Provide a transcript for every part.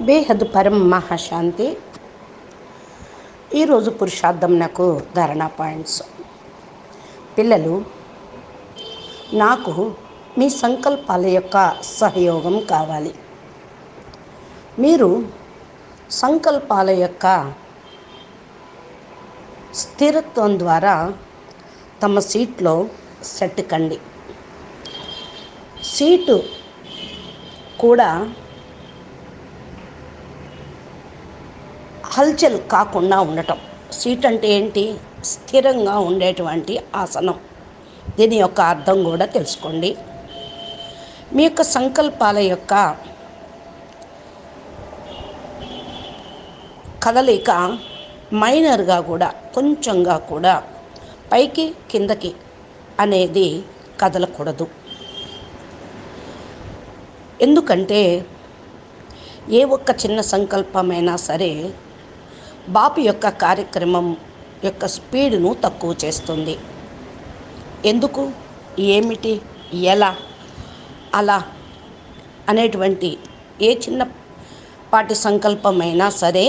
బేహద్ పరం మహాశాంతి. ఈరోజు పురుషార్థం నాకు ధారణా పాయింట్స్. పిల్లలు, నాకు మీ సంకల్పాల యొక్క సహయోగం కావాలి. మీరు సంకల్పాల యొక్క స్థిరత్వం ద్వారా తమ సీట్లో సెట్ కండి. సీటు కూడా హల్చల్ కాకుండా ఉండటం. సీట్ అంటే ఏంటి? స్థిరంగా ఉండేటువంటి ఆసనం. దీని యొక్క అర్థం కూడా తెలుసుకోండి. మీ యొక్క సంకల్పాల యొక్క కదలిక మైనర్గా కూడా, కొంచెంగా కూడా పైకి కిందకి అనేది కదలకూడదు. ఎందుకంటే ఏ ఒక్క చిన్న సంకల్పమైనా సరే బాపు యొక్క కార్యక్రమం యొక్క స్పీడ్ను తక్కువ చేస్తుంది. ఎందుకు, ఏమిటి, ఎలా, అలా అనేటువంటి ఏ చిన్నపాటి సంకల్పమైనా సరే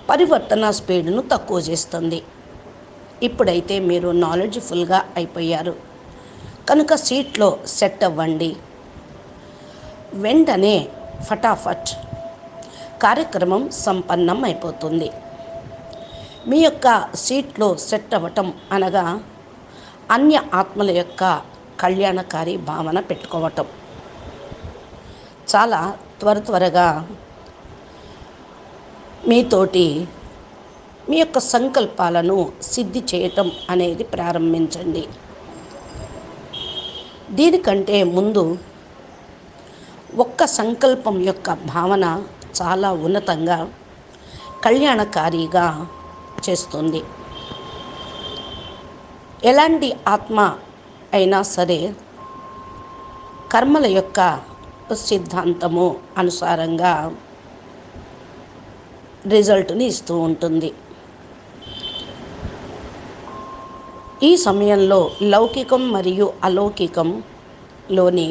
పరివర్తన స్పీడ్ను తక్కువ చేస్తుంది. ఇప్పుడైతే మీరు నాలెడ్జ్ఫుల్గా అయిపోయారు కనుక సీట్లో సెట్ అవ్వండి. వెంటనే ఫటాఫట్ కార్యక్రమం సంపన్నం అయిపోతుంది. మీ యొక్క సీట్లో సెట్ అవ్వటం అనగా అన్య ఆత్మల యొక్క కళ్యాణకారి భావన పెట్టుకోవటం. చాలా త్వరగా మీతోటి మీ యొక్క సంకల్పాలను సిద్ధి చేయటం అనేది ప్రారంభించండి. దీనికంటే ముందు ఒక్క సంకల్పం యొక్క భావన చాలా ఉన్నతంగా కళ్యాణకారిగా చేస్తుంది. ఎలాంటి ఆత్మ అయినా సరే కర్మల యొక్క సిద్ధాంతము అనుసారంగా రిజల్ట్ని ఇస్తూ ఉంటుంది. ఈ సమయంలో లౌకికం మరియు అలౌకికంలోని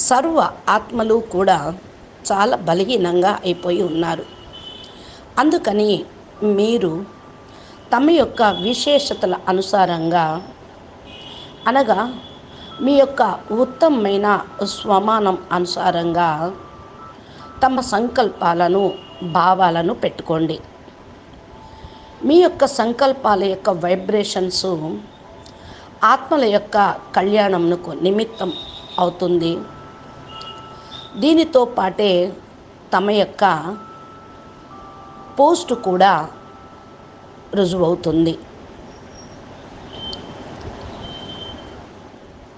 సర్వ ఆత్మలు కూడా చాలా బలహీనంగా అయిపోయి ఉన్నారు. అందుకని మీరు తమ యొక్క విశేషతల అనుసారంగా అనగా మీ యొక్క ఉత్తమమైన స్వమానం అనుసారంగా తమ సంకల్పాలను, భావాలను పెట్టుకోండి. మీ యొక్క సంకల్పాల యొక్క వైబ్రేషన్స్ ఆత్మల యొక్క కళ్యాణంకు నిమిత్తం అవుతుంది. దీనితో పాటే తమ యొక్క పోస్ట్ కూడా రుజువవుతుంది.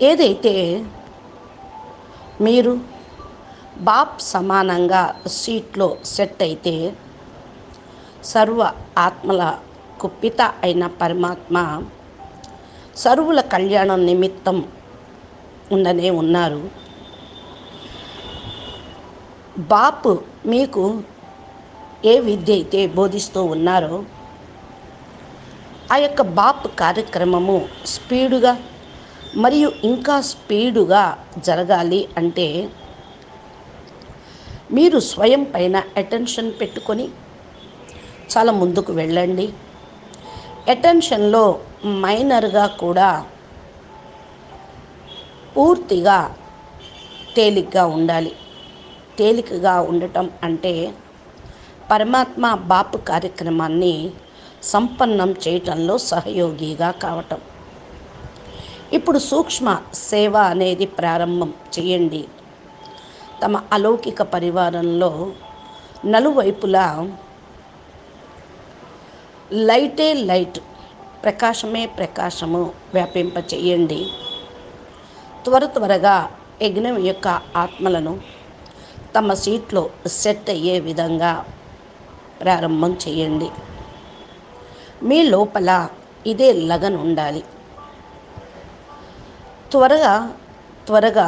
ఏదైతే మీరు బాప్ సమానంగా సీట్లో సెట్ అయితే సర్వ ఆత్మలకు పిత అయిన పరమాత్మ సర్వుల కళ్యాణం నిమిత్తం ఉండనే ఉన్నారు. బాపు మీకు ఏ విద్య అయితే బోధిస్తూ ఉన్నారో ఆ యొక్క బాప్ కార్యక్రమము స్పీడుగా మరియు ఇంకా స్పీడుగా జరగాలి అంటే మీరు స్వయం పైన అటెన్షన్ పెట్టుకొని చాలా ముందుకు వెళ్ళండి. అటెన్షన్లో మైనర్గా కూడా పూర్తిగా తేలిగ్గా ఉండాలి. తేలికగా ఉండటం అంటే పరమాత్మ బాపు కార్యక్రమాన్ని సంపన్నం చేయటంలో సహయోగిగా కావటం. ఇప్పుడు సూక్ష్మ సేవ అనేది ప్రారంభం చేయండి. తమ అలౌకిక పరివారంలో నలువైపులా లైటే లైట్, ప్రకాశమే ప్రకాశము వ్యాపింప చేయండి. త్వరగా యజ్ఞం యొక్క ఆత్మలను తమ సీట్లో సెట్ అయ్యే విధంగా ప్రారంభం చేయండి. మీ లోపల ఇదే లగన్ ఉండాలి. త్వరగా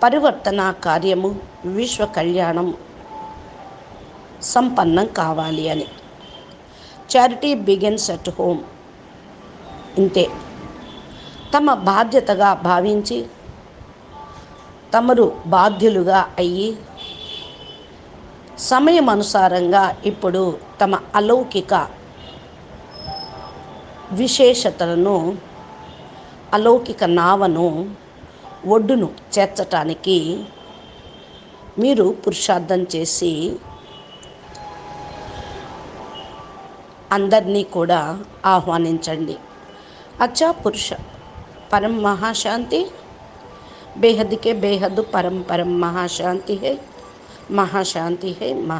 పరివర్తన కార్యము, విశ్వ కళ్యాణం సంపన్నం కావాలి అని. Charity begins at home. ఇంతే. తమ బాధ్యతగా భావించి తమరు బాధ్యులుగా అయ్యి సమయం అనుసారంగా ఇప్పుడు తమ అలౌకిక విశేషతలను, అలౌకిక నావను ఒడ్డును చేర్చటానికి మీరు పురుషార్థం చేసి అందరినీ కూడా ఆహ్వానించండి. అచ్చా పురుష పరం మహాశాంతి, బేహద్ కే బేహద్ పరం పరం మహాశాంతి హై, మహాశాంతి హై.